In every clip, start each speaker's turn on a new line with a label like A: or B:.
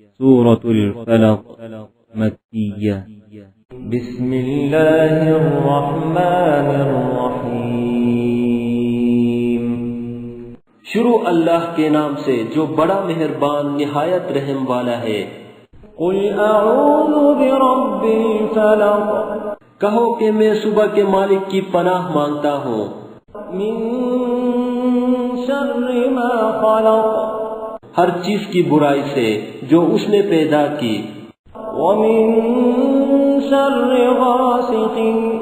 A: سورة الفلق مکیہ
B: بسم اللہ الرحمن الرحیم
C: شروع اللہ کے نام سے جو بڑا مہربان نہایت رحم والا ہے۔
B: قل اعوذ برب الفلق
C: کہو کہ میں صبح کے مالک کی پناہ مانگتا ہوں
B: من شر ما خلق
C: ہر چیز کی برائی سے جو اس نے پیدا کی،
B: ومن شر غاسق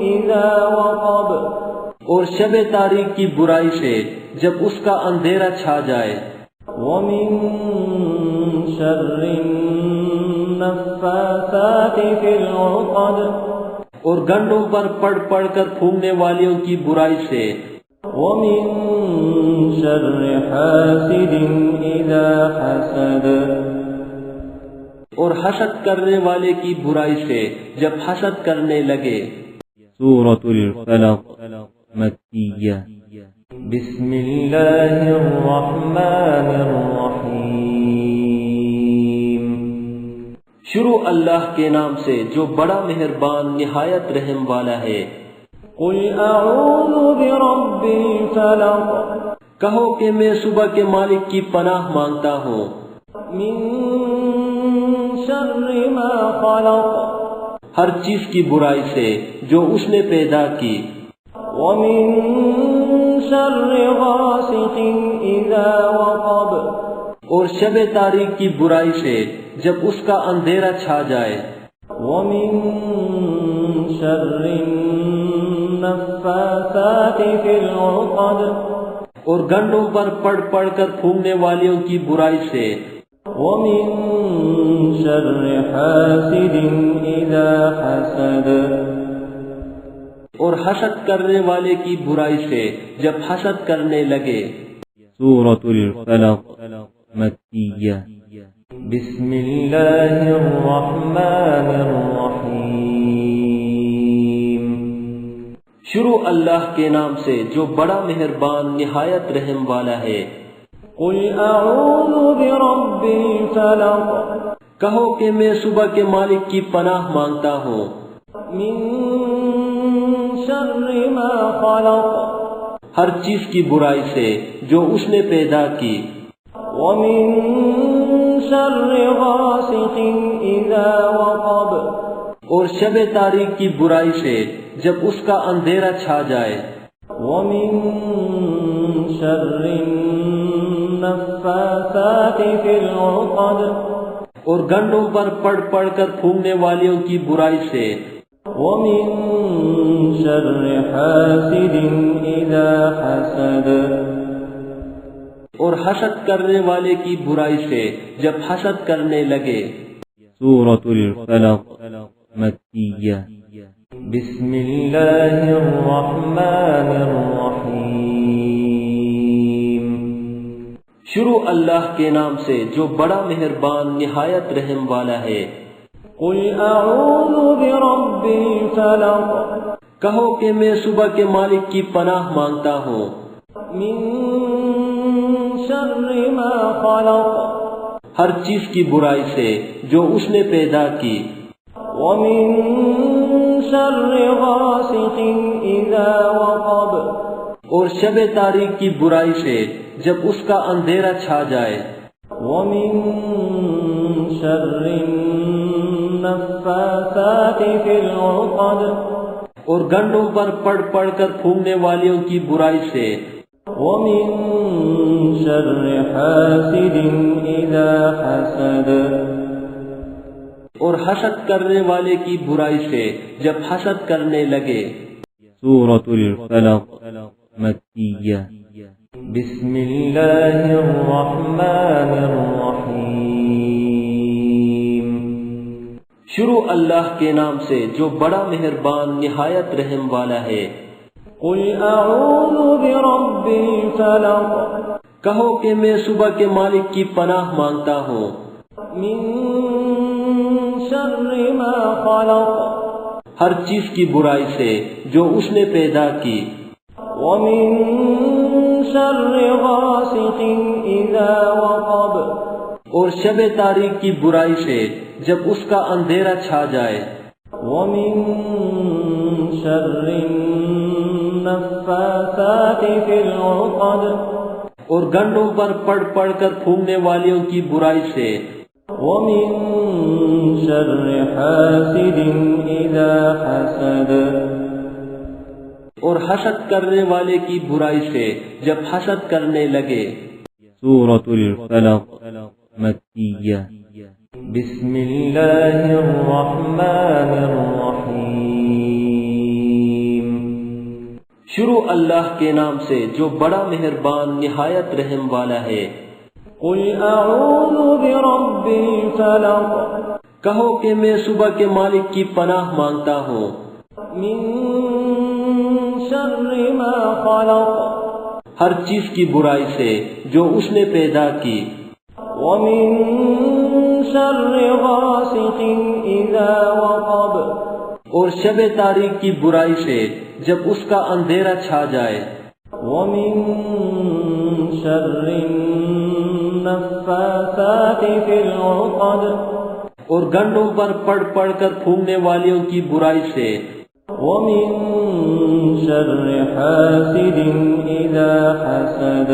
B: اذا وقب
C: اور شب تاریک کی برائی سے جب اس کا اندھیرا چھا جائے،
B: ومن شر النفاثات في العقد
C: اور گنڈوں پر پڑھ پڑھ کر پھونکنے والیوں کی برائی سے،
B: ومن شر حاسد اذا حسد
C: اور حسد کرنے والے کی برائی سے جب حسد کرنے لگے۔
A: سورة الفلق مکیہ
B: بسم اللہ الرحمن الرحیم
C: شروع اللہ کے نام سے جو بڑا مہربان نہایت رحم والا ہے۔
B: قل اعوذ برب الفلق
C: کہو کہ میں صبح کے مالک کی پناہ مانگتا ہوں
B: من شر ما خلق
C: ہر چیز کی برائی سے جو اس نے پیدا کی،
B: ومن شر غاسق اذا وقب
C: اور شب تاریک کی برائی سے جب اس کا اندھیرا چھا جائے،
B: ومن شر النفاثات في العقد
C: اور گنڈوں پر پڑھ پڑھ کر پھونکنے والیوں کی برائی سے،
B: ومن شر حاسد اذا حسد
C: اور حسد کرنے والے کی برائی سے جب حسد کرنے لگے۔
A: سورة الفلق مکیہ
B: بسم اللہ الرحمن الرحیم
C: شروع اللہ کے نام سے جو بڑا مہربان نہایت رحم والا ہے۔
B: قل اعوذ برب الفلق
C: کہو کہ میں صبح کے مالک کی پناہ مانگتا ہوں
B: من شر ما خلق
C: ہر چیز کی برائی سے جو اس نے پیدا کی،
B: ومن شر غاسق اذا وقب
C: اور شب تاریک کی برائی سے جب اس کا اندھیرا چھا جائے،
B: ومن شر النفاثات في العقد
C: اور گنڈوں پر پڑھ پڑھ کر پھونکنے والیوں کی برائی سے،
B: ومن شر حاسد اذا حسد
C: اور حسد کرنے والے کی برائی سے جب حسد کرنے لگے۔
A: سورة الفلق مکیہ
B: بسم اللہ الرحمن الرحیم
C: شروع اللہ کے نام سے جو بڑا مہربان نہایت رحم والا ہے۔
B: قل اعوذ برب الفلق
C: کہو کہ میں صبح کے مالک کی پناہ مانگتا ہوں
B: من شر ما خلق
C: ہر چیز کی برائی سے جو اس نے پیدا کی،
B: ومن شر غاسق اذا وقب
C: اور شب تاریک کی برائی سے جب اس کا اندھیرا چھا جائے،
B: ومن شر النفاثات في العقد
C: اور گنڈوں پر پڑھ پڑھ کر پھونکنے والیوں کی برائی سے،
B: ومن شر حاسد اذا حسد
C: اور حسد کرنے والے کی برائی سے جب حسد کرنے لگے۔
A: سورة الفلق مکیہ
B: بسم اللہ الرحمن الرحیم
C: شروع اللہ کے نام سے جو بڑا مہربان نہایت رحم والا ہے۔
B: قل اعوذ برب الفلق
C: کہو کہ میں صبح کے مالک کی پناہ مانگتا ہوں
B: من شر ما خلق
C: ہر چیز کی برائی سے جو اس نے پیدا کی،
B: ومن شر غاسق اذا وقب
C: اور شب تاریک کی برائی سے جب اس کا اندھیرا چھا جائے
B: ومن شر النفاثات في العقد
C: اور گنڈوں پر پڑھ پڑھ کر پھونکنے والیوں کی برائی سے
B: ومن شر حاسد إذا حسد
C: اور حسد کرنے والے کی برائی سے جب حسد کرنے لگے
A: سورة الفلق مكية
B: بسم الله الرحمن الرحيم
C: شروع اللہ کے نام سے جو بڑا مہربان نہایت رحم والا ہے
B: قل أعوذ برب الفلق
C: کہو کہ میں صبح کے مالک کی پناہ مانگتا ہوں
B: من شر ما خلق
C: ہر چیز کی برائی سے جو اس نے پیدا کی
B: ومن شر غاسق إذا وقب
C: اور شب تاریک کی برائی سے جب اس کا اندھیرا چھا جائے
B: ومن شر النفاثات في العقد
C: اور گنڈوں پر پڑھ پڑھ کر پھونکنے والیوں کی برائی سے
B: ومن شر حاسد إذا حسد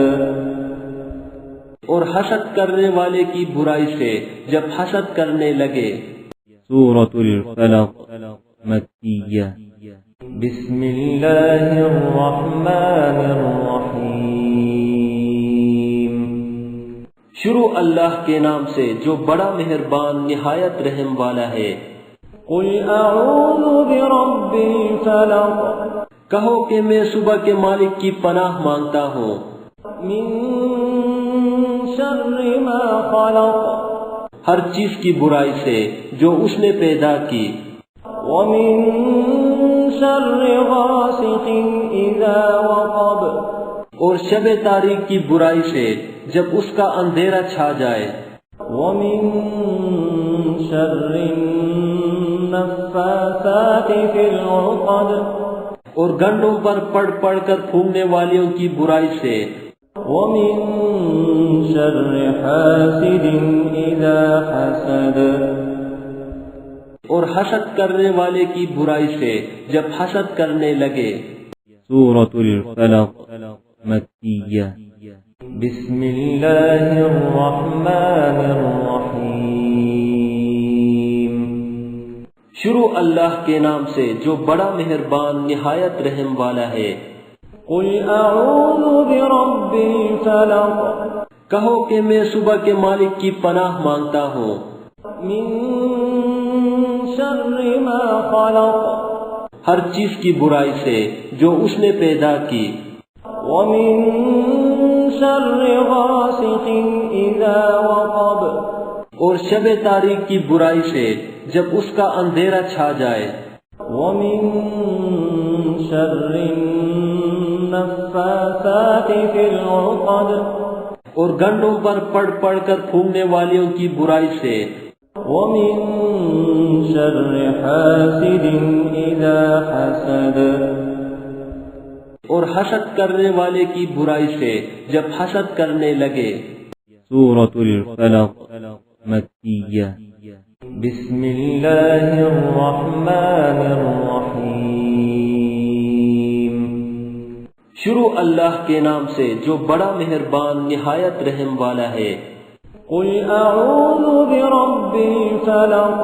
C: اور حسد کرنے والے کی برائی سے جب حسد کرنے لگے
A: سورة الفلق مكية
B: بسم الله الرحمن الرحيم
C: شروع اللہ کے نام سے جو بڑا مہربان نہایت رحم والا ہے
B: قل أعوذ برب الفلق
C: کہو کہ میں صبح کے مالک کی پناہ مانگتا ہوں
B: من شر ما خلق
C: ہر چیز کی برائی سے جو اس نے پیدا کی
B: ومن شر غاسق إذا وقب
C: اور شب تاریک کی برائی سے جب اس کا اندھیرا چھا جائے
B: ومن شر النفاثات في العقد
C: اور گنڈوں پر پڑھ پڑھ کر پھونکنے والیوں کی برائی سے
B: ومن شر حاسد إذا حسد
C: اور حسد کرنے والے کی برائی سے جب حسد کرنے لگے
A: سورة الفلق مكية
B: بسم الله الرحمن الرحيم
C: شروع اللہ کے نام سے جو بڑا مہربان نہایت رحم والا ہے
B: قل أعوذ برب الفلق
C: کہو کہ میں صبح کے مالک کی پناہ مانگتا ہوں
B: من شر ما خلق
C: ہر چیز کی برائی سے جو اس نے پیدا کی
B: ومن شر غاسق إذا وقب
C: اور شب تاریک کی برائی سے جب اس کا اندھیرا چھا جائے
B: ومن شر النفاثات في العقد
C: اور گنڈوں پر پڑھ پڑھ کر پھونکنے والیوں کی برائی سے
B: ومن شر حاسد إذا حسد
C: اور حسد کرنے والے کی برائی سے جب حسد کرنے لگے
A: سورة الفلق مكية
B: بسم الله الرحمن الرحيم
C: شروع اللہ کے نام سے جو بڑا مہربان نہایت رحم والا ہے
B: قل أعوذ برب الفلق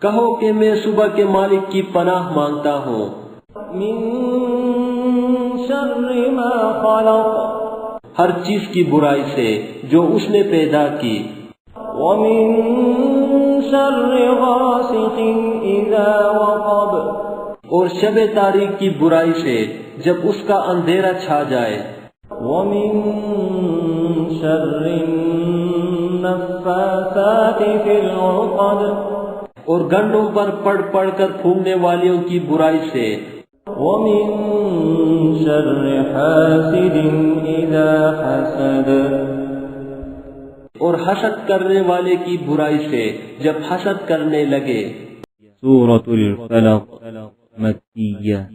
C: کہو کہ میں صبح کے مالک کی پناہ مانگتا ہوں
B: من شر ما خلق
C: ہر چیز کی برائی سے جو اس نے پیدا کی
B: ومن شر غاسق إذا وقب
C: اور شب تاریک کی برائی سے جب اس کا اندھیرا چھا جائے
B: ومن شر النفاثات في العقد
C: اور گنڈوں پر پڑھ پڑھ کر پھونکنے والیوں کی برائی سے
B: ومن شر حاسد إذا حسد
C: اور حسد کرنے والے کی برائی سے جب حسد کرنے لگے
A: سورة الفلق مكية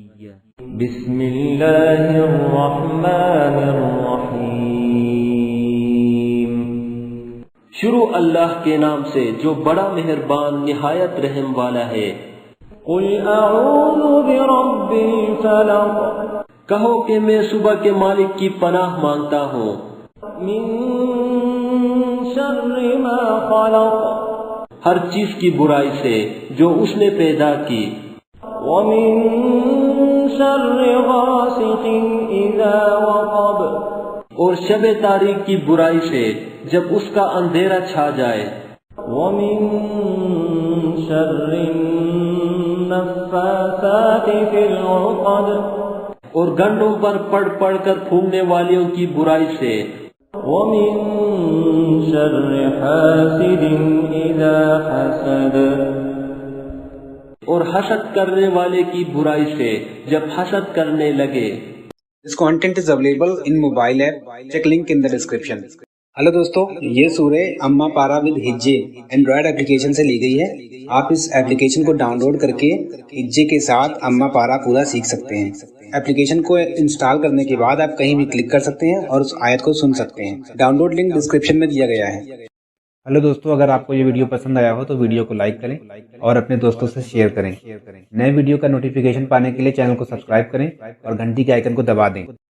B: بسم الله الرحمن الرحيم
C: شروع اللہ کے نام سے جو بڑا مہربان نہایت رحم والا ہے۔
B: قل اعوذ برب الفلق،
C: کہو کہ میں صبح کے مالک کی پناہ مانگتا ہوں،
B: من شر ما خلق،
C: ہر چیز کی برائی سے جو اس نے پیدا کی،
B: ومن شر غاسق اذا وقب،
C: اور شب تاریک کی برائی سے جب اس کا اندھیرا چھا جائے،
B: ومن شر النفاثات في العقد،
C: اور گنڈوں پر پڑھ پڑھ کر پھونکنے والیوں کی برائی سے،
B: ومن شر حاسد اذا حسد،
C: اور حسد کرنے والے کی برائی سے جب حسد کرنے لگے۔
D: This content is available in mobile app. Check link in the description. Hello دوستو، یہ سورہ اما پارا ود ہجے اینڈرائڈ اپلیکیشن سے لی گئی ہے۔ آپ اس اپلیکیشن کو ڈاؤن لوڈ کر کے ہجے کے ساتھ اما پارا پورا سیکھ سکتے ہیں۔ اپلیکیشن کو انسٹال کرنے کے بعد آپ کہیں بھی کلک کر سکتے ہیں اور اس آیت کو سن سکتے ہیں۔ ڈاؤن لوڈ لنک ڈسکرپشن میں دیا گیا ہے۔ ہلو دوستو، اگر آپ کو یہ ویڈیو پسند آیا ہو تو ویڈیو کو لائک کریں اور اپنے دوستوں سے شیئر کریں۔ نئے ویڈیو کا نوٹیفیکیشن پانے کے لیے چینل کو سبسکرائب کریں اور گھنٹی کے آئیکن کو دبا دیں۔